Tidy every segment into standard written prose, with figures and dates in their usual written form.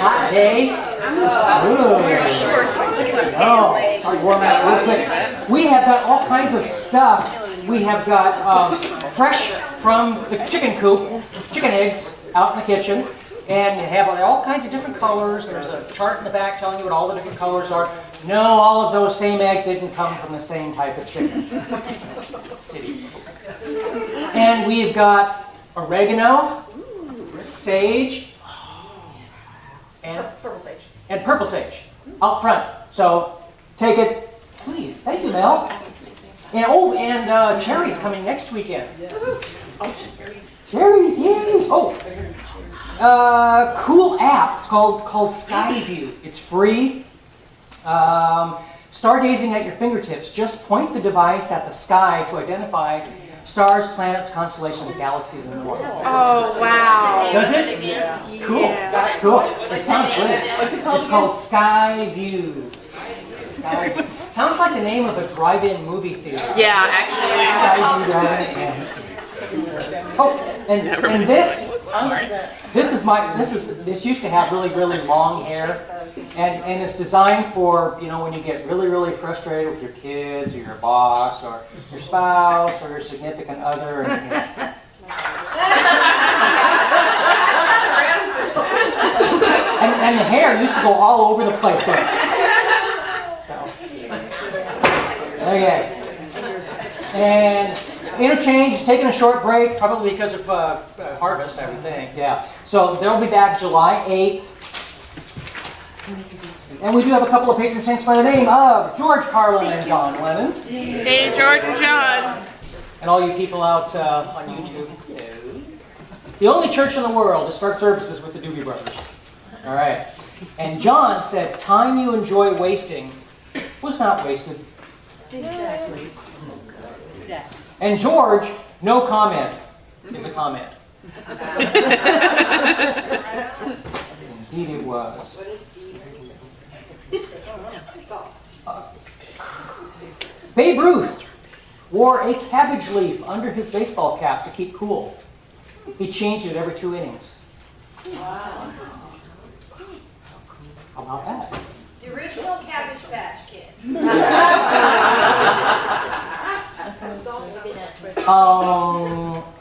hot day. Oh, start warming up real quick. We have got all kinds of stuff. We have got fresh from the chicken coop, chicken eggs out in the kitchen, and have all kinds of different colors. There's a chart in the back telling you what all the different colors are. No, all of those same eggs didn't come from the same type of chicken. City. And we've got oregano, sage, and purple sage out front. So take it, please. Thank you, Mel. And cherries coming next weekend. Cherries, yay! Oh, cool app. It's called Skyview. It's free. Stargazing at your fingertips. Just point the device at the sky to identify stars, planets, constellations, galaxies, and more. Oh, wow. Does it? Yeah. Cool. Yeah. That's cool. It sounds great. What's it called? It's called Skyview. Sounds like the name of a drive-in movie theater. Yeah, actually. Skyview drive-in. Oh, and this used to have really long hair. And it's designed for, when you get really frustrated with your kids or your boss or your spouse or your significant other. And the hair used to go all over the place. So, okay. And interchange is taking a short break, probably because of harvest, I would think. Yeah. So they'll be back July 8th. And we do have a couple of patron saints by the name of George Carlin and John Lennon. Hey, George and John. And all you people out on YouTube. The only church in the world to start services with the Doobie Brothers. All right. And John said, time you enjoy wasting was not wasted. Exactly. And George, no comment is a comment. Indeed it was. Babe Ruth wore a cabbage leaf under his baseball cap to keep cool. He changed it every 2 innings. Wow. How about that? The original Cabbage Patch Kid.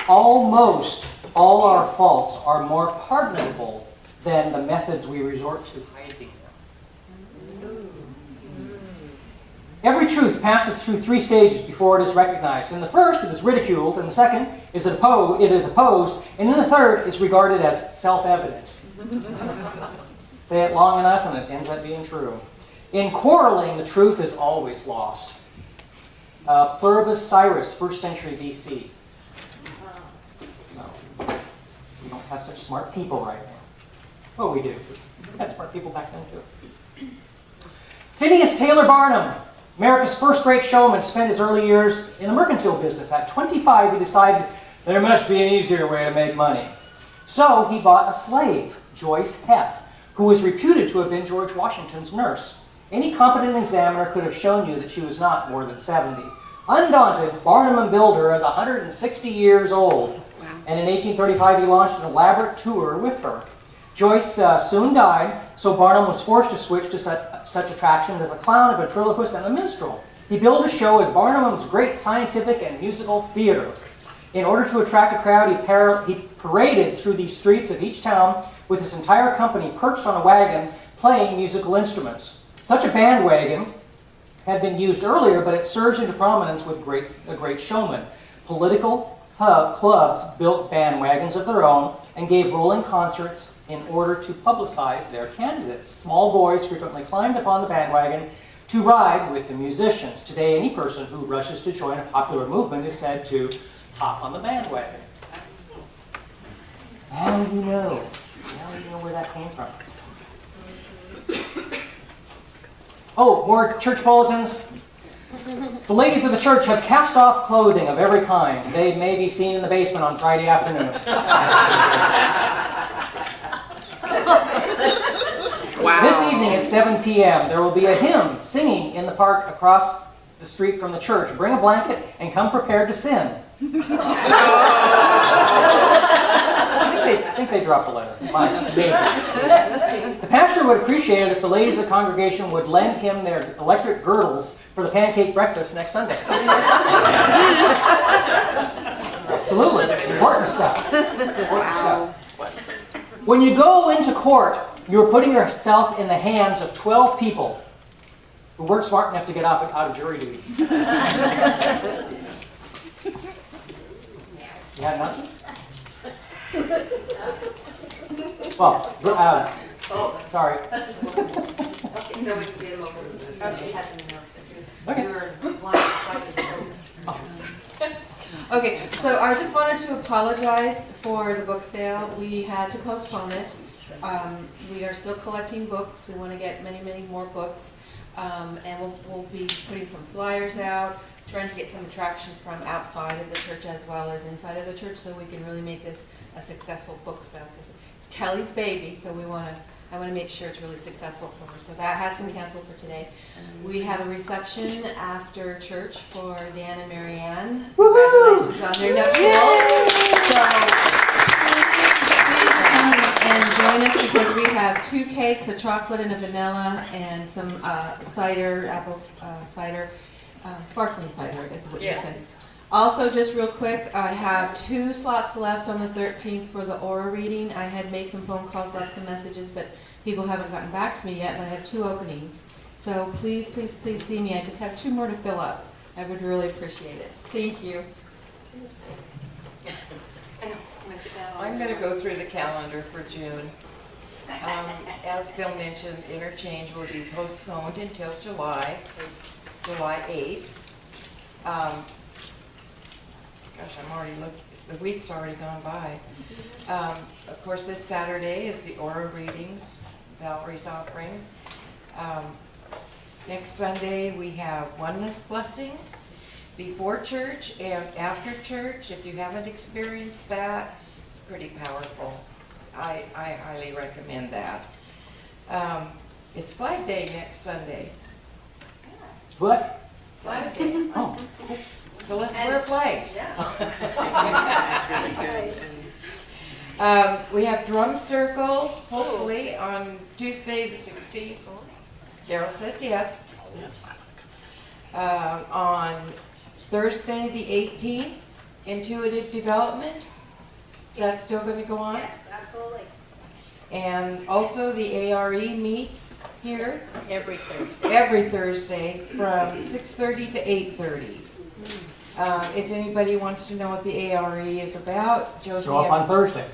Almost all our faults are more pardonable than the methods we resort to hiding them. Every truth passes through 3 stages before it is recognized. In the first, it is ridiculed. In the second, it is opposed. And in the third, is regarded as self-evident. Say it long enough and it ends up being true. In quarreling, the truth is always lost. Pluribus Cyrus, 1st century BC. No, we don't have such smart people right now. Well, we do. We had smart people back then, too. Phineas Taylor Barnum, America's first great showman, spent his early years in the mercantile business. At 25, he decided there must be an easier way to make money. So he bought a slave, Joyce Heth, who was reputed to have been George Washington's nurse. Any competent examiner could have shown you that she was not more than 70. Undaunted, Barnum billed her as 160 years old. Wow. And in 1835, he launched an elaborate tour with her. Joyce soon died, so Barnum was forced to switch to such attractions as a clown, a ventriloquist, and a minstrel. He billed a show as Barnum's Great Scientific and Musical Theater. In order to attract a crowd, he paraded through the streets of each town with his entire company perched on a wagon playing musical instruments. Such a bandwagon had been used earlier, but it surged into prominence with a great showman. Political clubs built bandwagons of their own and gave rolling concerts in order to publicize their candidates. Small boys frequently climbed upon the bandwagon to ride with the musicians. Today, any person who rushes to join a popular movement is said to hop on the bandwagon. Now you know. Now you know where that came from. Oh, more church bulletins. The ladies of the church have cast off clothing of every kind. They may be seen in the basement on Friday afternoon. Wow. This evening at 7 p.m., there will be a hymn singing in the park across the street from the church. Bring a blanket and come prepared to sin. I think they dropped a letter. Maybe. The pastor would appreciate it if the ladies of the congregation would lend him their electric girdles for the pancake breakfast next Sunday. Absolutely. Important stuff. Important stuff. When you go into court, you're putting yourself in the hands of 12 people who weren't smart enough to get out of jury duty. You had nothing? Well, sorry. No, we can get him over. Oh, she hasn't announced it. Okay. You were blindsided. Okay, so I just wanted to apologize for the book sale. We had to postpone it. We are still collecting books. We want to get many, many more books. And we'll be putting some flyers out, trying to get some attraction from outside of the church as well as inside of the church, so we can really make this a successful book sale. Because it's Kelly's baby, so I want to make sure it's really successful for her. So that has been canceled for today. We have a reception after church for Dan and Marianne. Congratulations on their nuptials. So please come and join us because we have 2 cakes, a chocolate and a vanilla, and some cider, apple cider, sparkling cider is what you said. Also, just real quick, I have 2 slots left on the 13th for the Aura reading. I had made some phone calls, left some messages, but people haven't gotten back to me yet, but I have 2 openings. So please, please, please see me. I just have 2 more to fill up. I would really appreciate it. Thank you. I'm going to go through the calendar for June. As Phil mentioned, interchange will be postponed until July 8th. Gosh, I'm already looking, the week's already gone by. Of course, this Saturday is the Aura readings, Valerie's offering. Next Sunday, we have Oneness Blessing before church and after church. If you haven't experienced that, it's pretty powerful. I highly recommend that. It's Flag Day next Sunday. What? Flag Day. Oh. So let's wear flags. We have Drum Circle, hopefully, on Tuesday the 16th. Daryl says yes. On Thursday the 18th, Intuitive Development. Is that still going to go on? Yes, absolutely. And also the ARE meets here Every Thursday. every Thursday from 6:30 to 8:30. If anybody wants to know what the ARE is about, Josie. Show up on Thursday.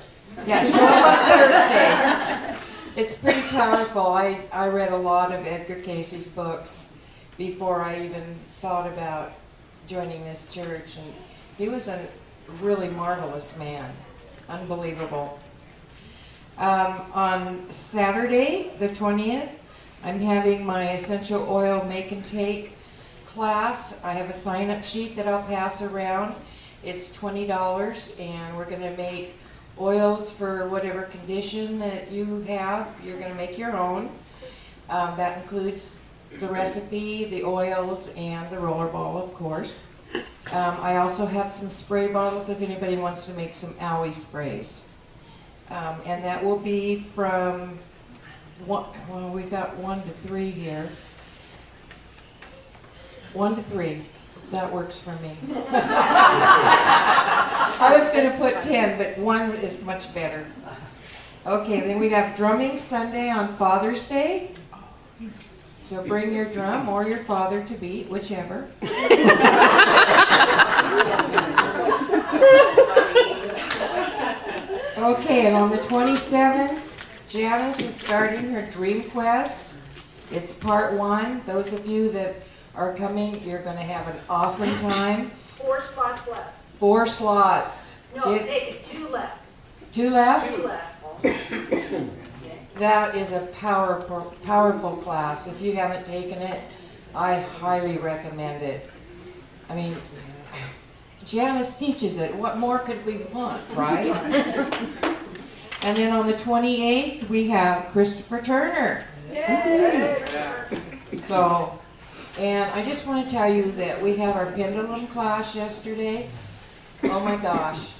Yeah, show up on Thursday. It's pretty powerful. I read a lot of Edgar Casey's books before I even thought about joining this church, and he was a really marvelous man. Unbelievable. On Saturday, the 20th, I'm having my essential oil make and take class. I have a sign-up sheet that I'll pass around. It's $20, and we're going to make oils for whatever condition that you have. You're going to make your own. That includes the recipe, the oils, and the rollerball, of course. I also have some spray bottles if anybody wants to make some owie sprays. And that will be from, we've got 1 to 3 here. 1 to 3. That works for me. I was going to put 10, but 1 is much better. Okay, then we have Drumming Sunday on Father's Day. So bring your drum or your father to beat, whichever. Okay, and on the 27th, Janice is starting her Dream Quest. It's part 1. Those of you that are coming, you're going to have an awesome time. 4 spots left. 4 slots. No, take 2 left. 2 left? 2 left. That is a powerful class. If you haven't taken it, I highly recommend it. I mean, Janice teaches it. What more could we want, right? And then on the 28th, we have Christopher Turner. Yay! So, and I just want to tell you that we have our pendulum class yesterday. Oh my gosh.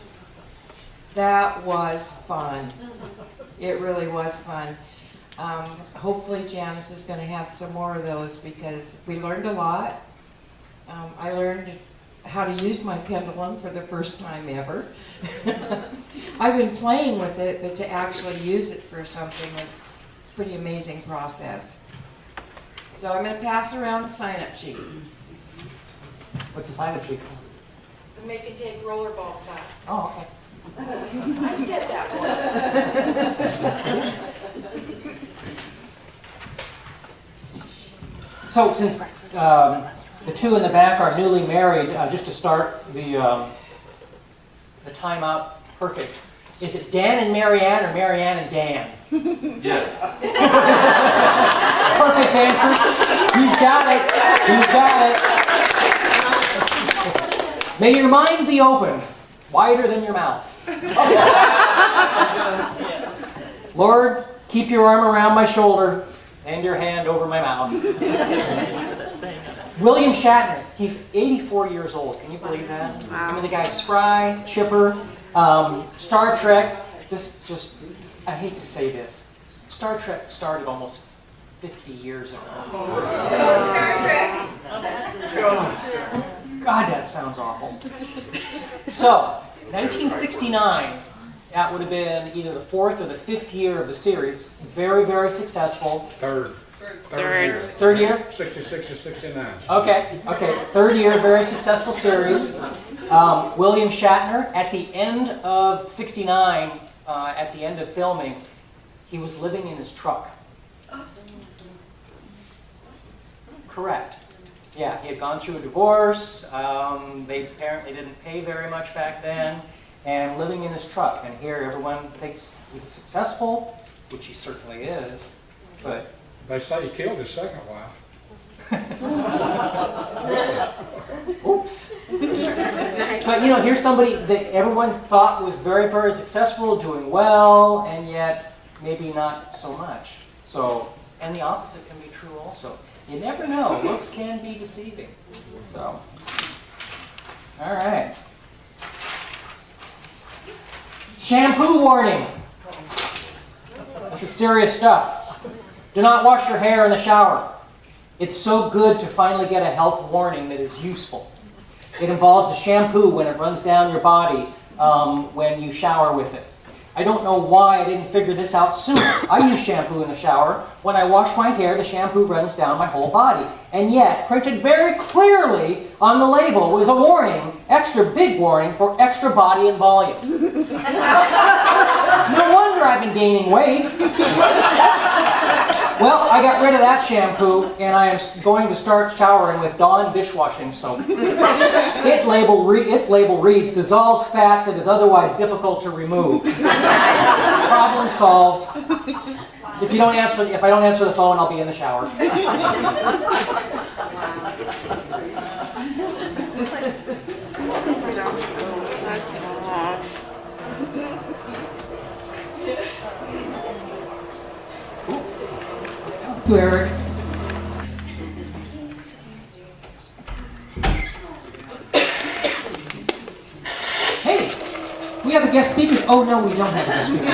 That was fun. It really was fun. Hopefully Janice is gonna have some more of those because we learned a lot. I learned how to use my pendulum for the first time ever. I've been playing with it, but to actually use it for something was a pretty amazing process. So I'm gonna pass around the sign-up sheet. What's the sign-up sheet? The Make and Take rollerball class. Oh, okay. I said that once. So since the two in the back are newly married, just to start the timeout perfect, is it Dan and Marianne or Marianne and Dan? Yes. Perfect answer. He's got it. He's got it. May your mind be open, wider than your mouth. Lord, keep your arm around my shoulder and your hand over my mouth. William Shatner, he's 84 years old. Can you believe that? I mean, the guy's spry, chipper. Star Trek, I hate to say this. Star Trek started almost 50 years ago. God, that sounds awful. So, 1969, that would have been either the 4th or the 5th year of the series. Very, very successful. Third Third. year. Third year? 66 to 69. Okay. Third year, very successful series. William Shatner, at the end of 69, at the end of filming, he was living in his truck. Correct. Yeah, he had gone through a divorce. They apparently didn't pay very much back then, and living in his truck. And here everyone thinks he was successful, which he certainly is, but They say he killed his second wife. oops. But here's somebody that everyone thought was very, very successful, doing well, and yet maybe not so much. So, and the opposite can be true also. You never know. Looks can be deceiving. So, all right. Shampoo warning. This is serious stuff. Do not wash your hair in the shower. It's so good to finally get a health warning that is useful. It involves the shampoo when it runs down your body when you shower with it. I don't know why I didn't figure this out sooner. I use shampoo in the shower. When I wash my hair, the shampoo runs down my whole body. And yet, printed very clearly on the label was a warning, extra big warning, for extra body and volume. No wonder I've been gaining weight. Well, I got rid of that shampoo, and I am going to start showering with Dawn dishwashing soap. Its label reads, dissolves fat that is otherwise difficult to remove. Problem solved. If I don't answer the phone, I'll be in the shower. Thank you, Eric. Hey, we have a guest speaker. Oh no, we don't have a guest speaker.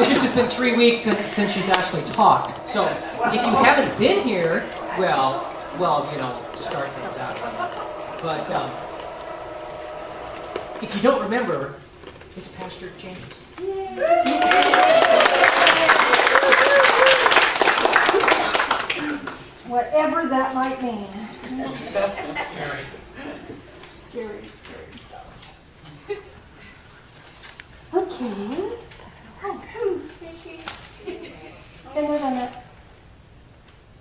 It's just been 3 weeks since she's actually talked. So if you haven't been here, well, to start things out. But if you don't remember, it's Pastor James. Whatever that might mean. Scary. Scary stuff. Okay. Oh, Been there, done that.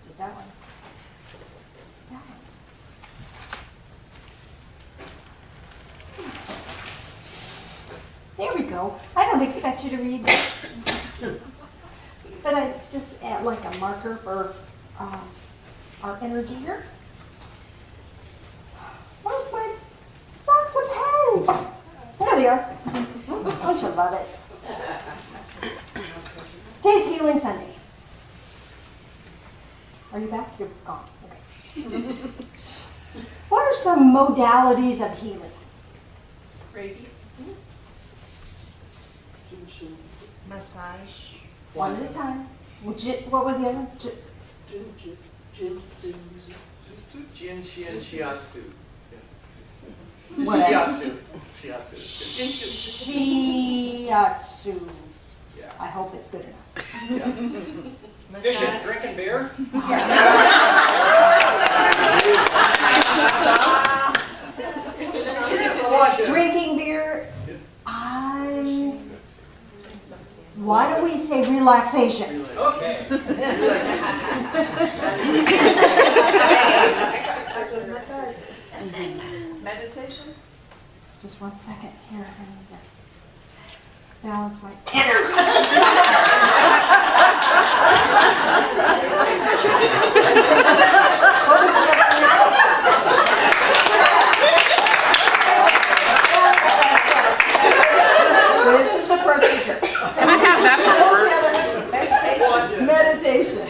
Did that one. Did that one. There we go. I don't expect you to read this. But it's just like a marker for our energy here. Where's my box of pens? There they are. Don't you love it? Today's Healing Sunday. Are you back? You're gone. Okay. What are some modalities of healing? Massage. One at a time. What was the other one? Jin Shian Shiatsu. Whatever. Shiatsu. Shiatsu. Yeah. I hope it's good enough. Fishing, drinking beer? Drinking beer. Why do we say relaxation? Okay. Meditation? Just 1 second here. I need to balance my energy. What was the other? This is the procedure. Can I have that for work? Meditation.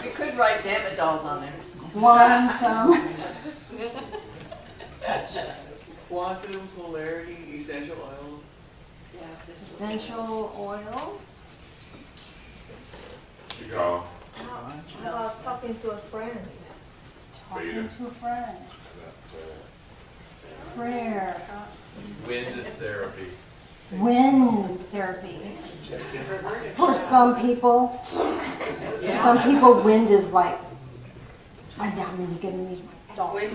You could write Dammit dolls on there. Quantum. Quantum polarity essential oil. Essential oils. Go. How about talking to a friend? Talking to a friend. Prayer. Wind therapy. Wind therapy. For some people, wind is like, I don't need to get me my dog. We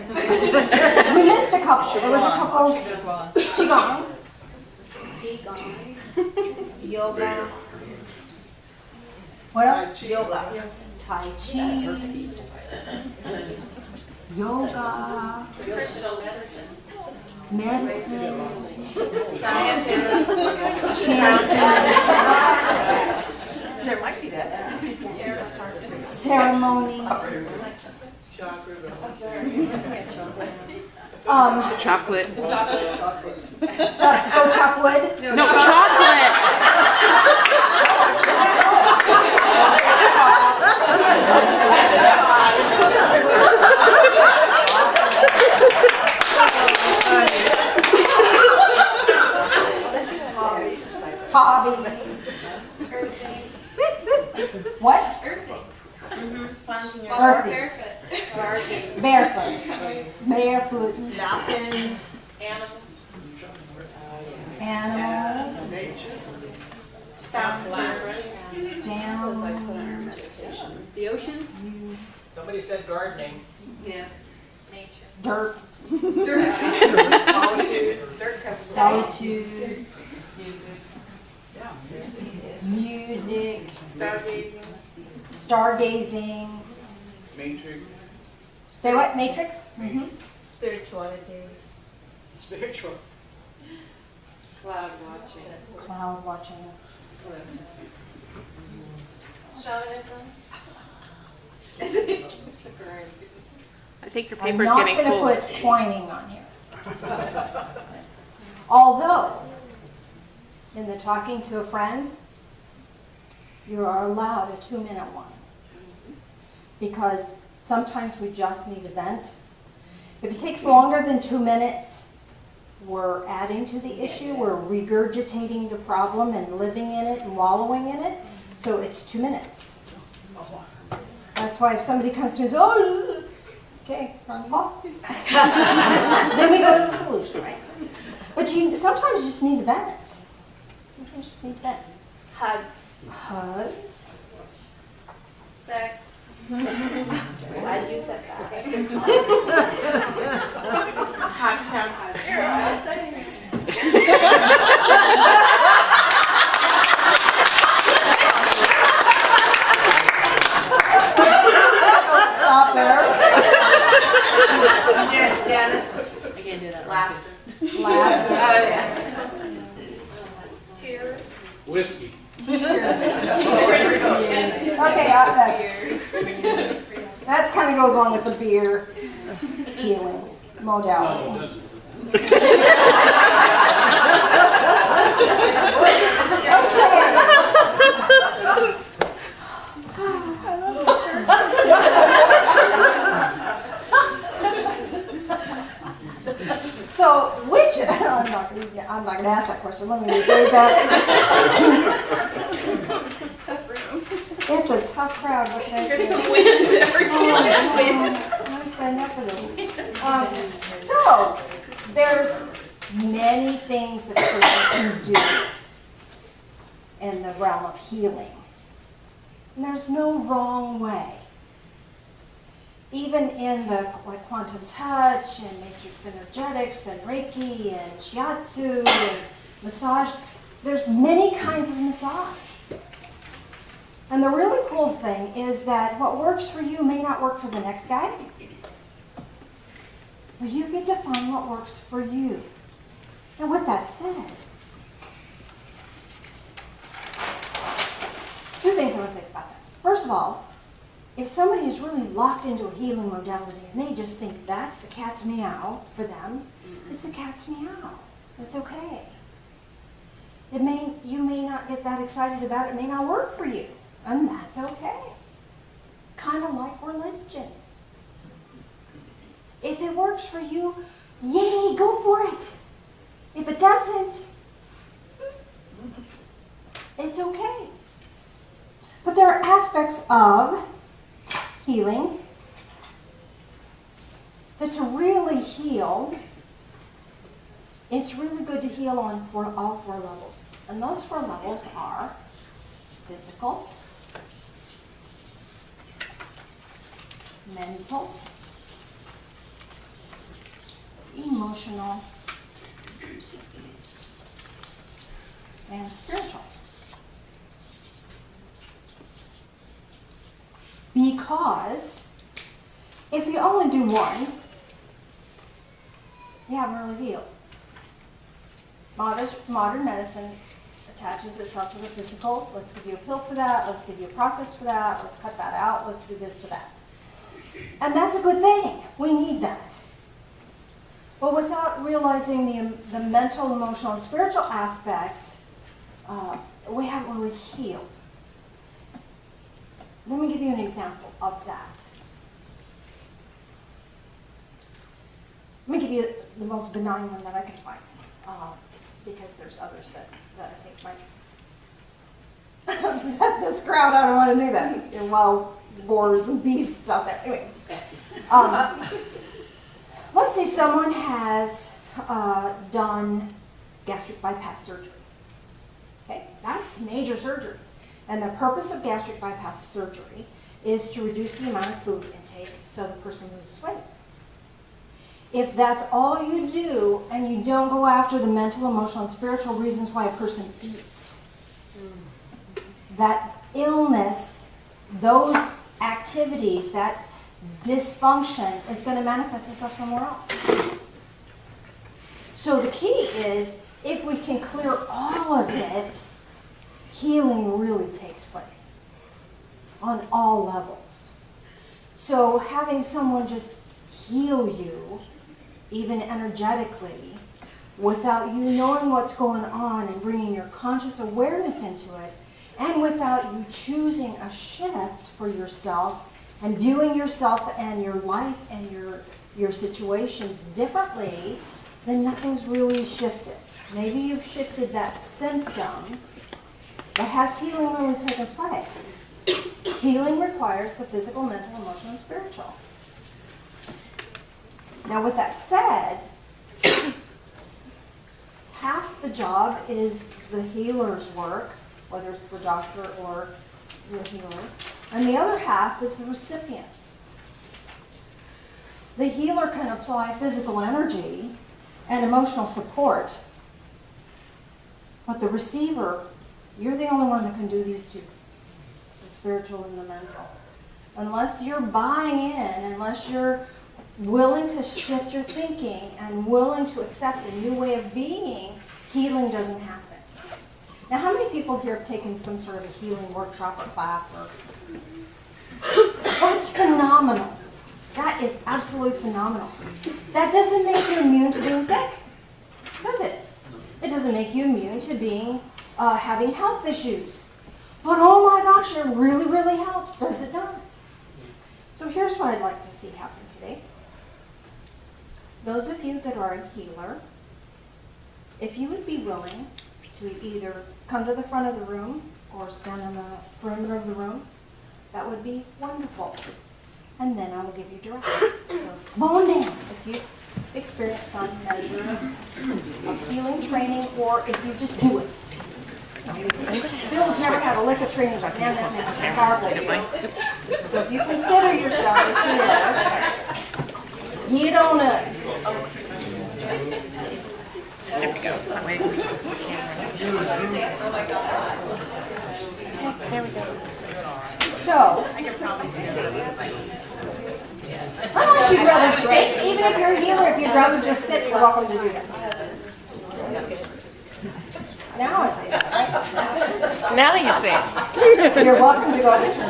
missed a couple. There was a couple. Qigong. Yoga. What else? Yoga. Tai Chi. Yoga. Medicine. Chanting. There might be that. Ceremony. Chakra. Chocolate. Go chop wood. No, chocolate. Hobby. What? Earthing. Barefoot. Barefoot. Laughing. Animals. Sound. Sound. The ocean? Somebody said gardening. Yeah. Dirt. Dirt Solitude. Music. Music. Stargazing. Stargazing. Matrix. Say what? Matrix? Mm-hmm. Spirituality. Spiritual. Cloud watching. Cloud watching. Shamanism. I think your I'm paper's not getting going to full. put twining on here. Although, in the talking to a friend, you are allowed a 2-minute one. Because sometimes we just need a vent. If it takes longer than 2 minutes, we're adding to the issue. We're regurgitating the problem and living in it and wallowing in it. So it's 2 minutes. That's why if somebody comes to me and says, oh, okay, run off. Then we go to the solution, right? But sometimes you just need to vent. Sometimes you just need to vent. Hugs. Hugs. Sex. Glad you said that. Hot Stop there. Janice. I can't do that. Laughter. Laughter. Oh, yeah. Tears. Whiskey. Tears. Okay, that kind of goes on with the beer healing modality. So, witches I'm not gonna ask that question, let me rephrase that. Tough room. It's a tough crowd, what can I There's say? some winds everywhere. I'm signing up for this. So, there's many things that a person can do in the realm of healing. And there's no wrong way. Even in the like quantum touch and matrix energetics and Reiki and shiatsu and massage, there's many kinds of massage. And the really cool thing is that what works for you may not work for the next guy. But you get to find what works for you. And with that said, two things I want to say about that. First of all, if somebody is really locked into a healing modality and they just think that's the cat's meow for them, it's the cat's meow. It's okay. You may not get that excited about it, it may not work for you, and that's okay. Kind of like religion. If it works for you, yay, go for it. If it doesn't, it's okay. But there are aspects of healing that to really heal, it's really good to heal on all four levels. And those four levels are physical, mental, emotional, and spiritual. Because if you only do one, you haven't really healed. Modern medicine attaches itself to the physical. Let's give you a pill for that. Let's give you a process for that. Let's cut that out. Let's do this to that. And that's a good thing. We need that. But without realizing the mental, emotional, and spiritual aspects, we haven't really healed. Let me give you an example of that. Let me give you the most benign one that I can find, because there's others that I think might upset this crowd. I don't want to do that. And wild boars and beasts out there. Anyway, let's say someone has done gastric bypass surgery. Okay, that's major surgery. And the purpose of gastric bypass surgery is to reduce the amount of food intake so the person loses weight. If that's all you do and you don't go after the mental, emotional, and spiritual reasons why a person eats, that illness, those activities, that dysfunction is going to manifest itself somewhere else. So the key is, if we can clear all of it, healing really takes place on all levels. So having someone just heal you, even energetically, without you knowing what's going on and bringing your conscious awareness into it, and without you choosing a shift for yourself and viewing yourself and your life and your situations differently, then nothing's really shifted. Maybe you've shifted that symptom, but has healing really taken place? Healing requires the physical, mental, emotional, and spiritual. Now, with that said, half the job is the healer's work, whether it's the doctor or the healer, and the other half is the recipient. The healer can apply physical energy and emotional support, but the receiver, you're the only one that can do these two, the spiritual and the mental. Unless you're buying in, unless you're willing to shift your thinking and willing to accept a new way of being, healing doesn't happen. Now, how many people here have taken some sort of a healing workshop or class? That's phenomenal. That is absolutely phenomenal. That doesn't make you immune to being sick, does it? It doesn't make you immune to being having health issues. But oh my gosh, it really, really helps, does it not? So here's what I'd like to see happen today. Those of you that are a healer, if you would be willing to either come to the front of the room or stand on the perimeter of the room, that would be wonderful. And then I will give you directions. So come on down if you experience some measure of healing training, or if you just do it. Phil's never had a lick of training, but man, that man hardly do. So if you consider yourself a healer, get on up. So, unless you'd rather, even if you're a healer, if you'd rather just sit, you're welcome to do that. Now I say that, right? Now you say it. You're welcome to go to church.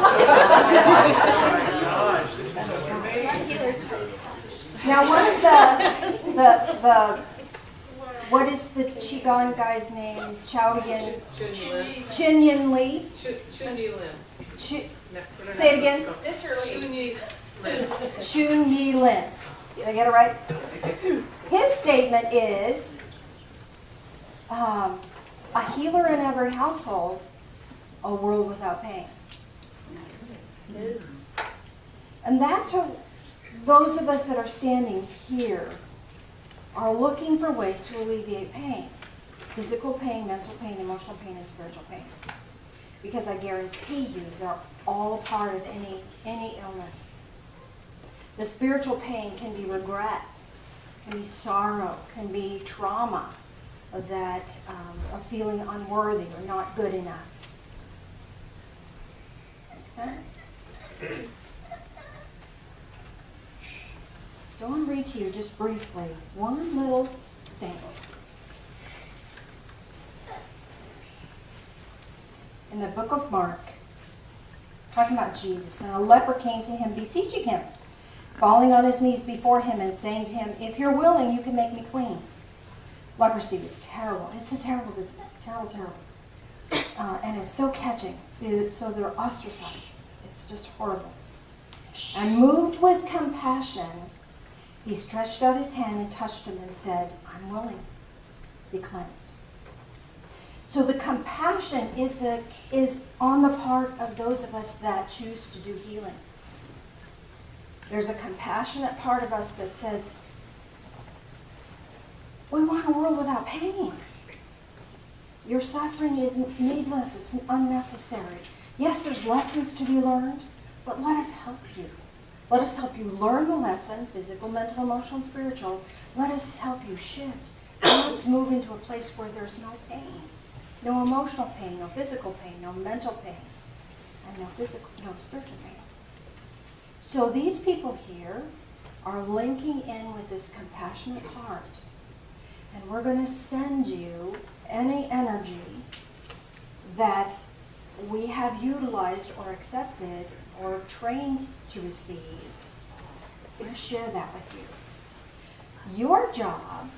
Now, one of the what is the Qigong guy's name? Chin Yin Lee? Say it again. Chun Yi Lin. Did I get it right? His statement is, a healer in every household, a world without pain. And that's what those of us that are standing here are looking for ways to alleviate pain. Physical pain, mental pain, emotional pain, and spiritual pain. Because I guarantee you they're all a part of any illness. The spiritual pain can be regret, can be sorrow, can be trauma, that of feeling unworthy or not good enough. Make sense? So I want to read to you just briefly one little thing. In the book of Mark, talking about Jesus, and a leper came to him, beseeching him, falling on his knees before him and saying to him, if you're willing, you can make me clean. Leprosy was terrible. It's a terrible disease. Terrible, terrible. And it's so catching. So they're ostracized. It's just horrible. And moved with compassion, he stretched out his hand and touched him and said, I'm willing. Be cleansed. So the compassion is on the part of those of us that choose to do healing. There's a compassionate part of us that says, we want a world without pain. Your suffering is needless, it's unnecessary. Yes, there's lessons to be learned, but let us help you. Let us help you learn the lesson, physical, mental, emotional, and spiritual. Let us help you shift. Let's move into a place where there's no pain. No emotional pain, no physical pain, no mental pain, and no spiritual pain. So these people here are linking in with this compassionate heart. And we're going to send you any energy that we have utilized or accepted or trained to receive. We're going to share that with you. Your job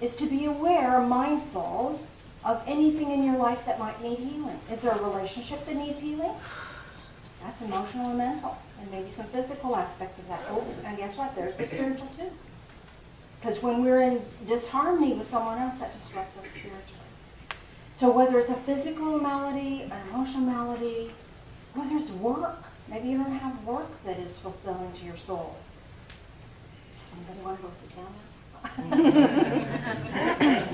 is to be aware, mindful of anything in your life that might need healing. Is there a relationship that needs healing? That's emotional and mental, and maybe some physical aspects of that. Oh, and guess what? There's the spiritual too. Because when we're in disharmony with someone else, that disrupts us spiritually. So whether it's a physical malady, an emotional malady, whether it's work, maybe you don't have work that is fulfilling to your soul. Anybody want to go sit down now?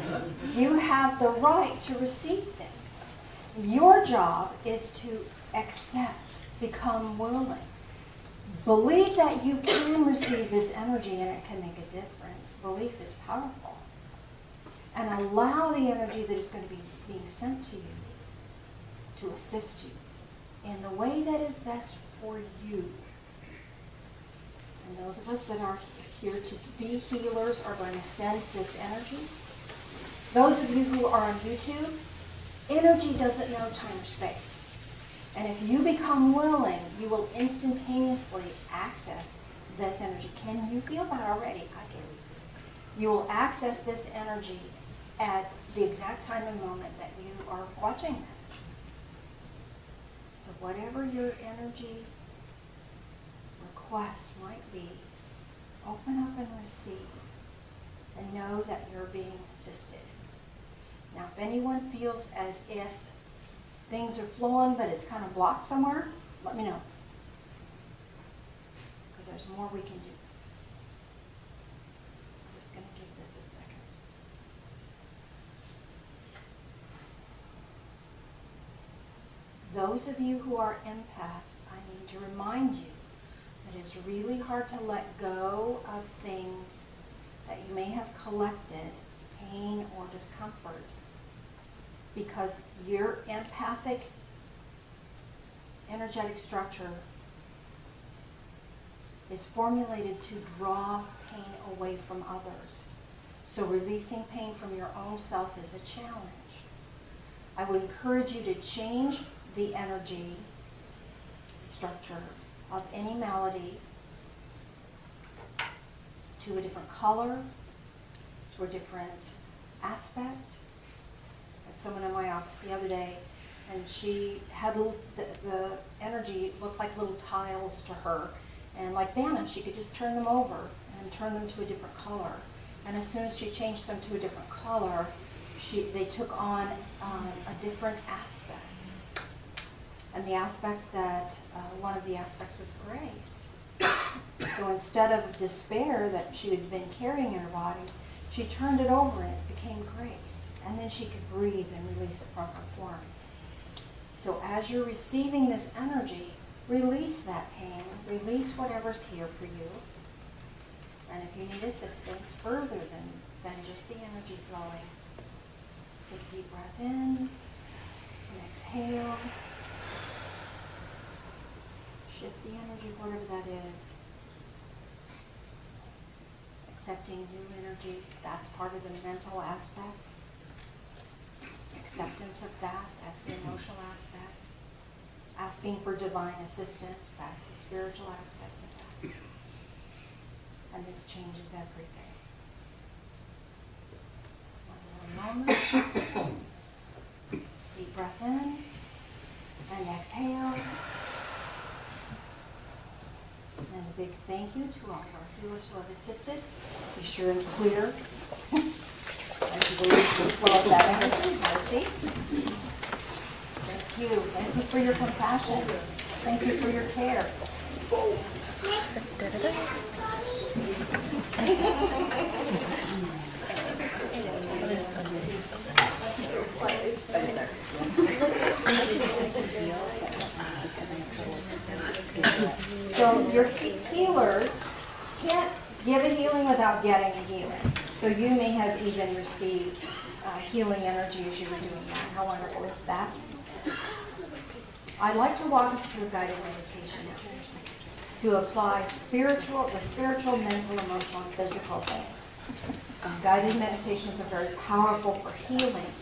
You have the right to receive this. Your job is to accept, become willing. Believe that you can receive this energy and it can make a difference. Belief is powerful. And allow the energy that is going to be being sent to you to assist you in the way that is best for you. And those of us that are here to be healers are going to send this energy. Those of you who are on YouTube, energy doesn't know time or space. And if you become willing, you will instantaneously access this energy. Can you feel that already? I do. You will access this energy at the exact time and moment that you are watching this. So whatever your energy request might be, open up and receive. And know that you're being assisted. Now, if anyone feels as if things are flowing, but it's kind of blocked somewhere, let me know. Because there's more we can do. I'm just going to give this a second. Those of you who are empaths, I need to remind you that it's really hard to let go of things that you may have collected, pain or discomfort, because your empathic energetic structure is formulated to draw pain away from others. So releasing pain from your own self is a challenge. I would encourage you to change the energy structure of any malady to a different color, to a different aspect. I had someone in my office the other day, and she had the energy looked like little tiles to her, and like Vanna, she could just turn them over and turn them to a different color. And as soon as she changed them to a different color, they took on a different aspect. And the aspect that, one of the aspects was grace. So instead of despair that she had been carrying in her body, she turned it over and it became grace. And then she could breathe and release it from her form. So as you're receiving this energy, release that pain, release whatever's here for you. And if you need assistance further than just the energy flowing, take a deep breath in and exhale. Shift the energy, whatever that is. Accepting new energy, that's part of the mental aspect. Acceptance of that, that's the emotional aspect. Asking for divine assistance, that's the spiritual aspect of that. And this changes everything. One more moment. Deep breath in and exhale. And a big thank you to all of our healers who have assisted. Be sure and clear as you release the flow of that energy. Have a seat. Thank you. Thank you for your compassion. Thank you for your care. So your healers can't give a healing without getting a healing. So you may have even received healing energy as you were doing that. How wonderful is that? I'd like to walk us through a guided meditation to apply the spiritual, mental, emotional, and physical things. Guided meditations are very powerful for healing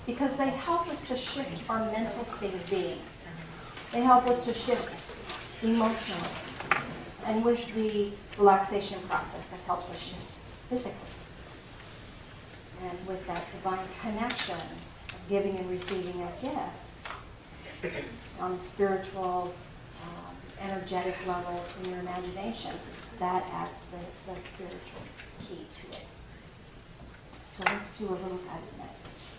because they help us to shift our mental state of being. They help us to shift emotionally, and with the relaxation process that helps us shift physically. And with that divine connection of giving and receiving of gifts on a spiritual, energetic level in your imagination, that adds the spiritual key to it. So let's do a little guided meditation.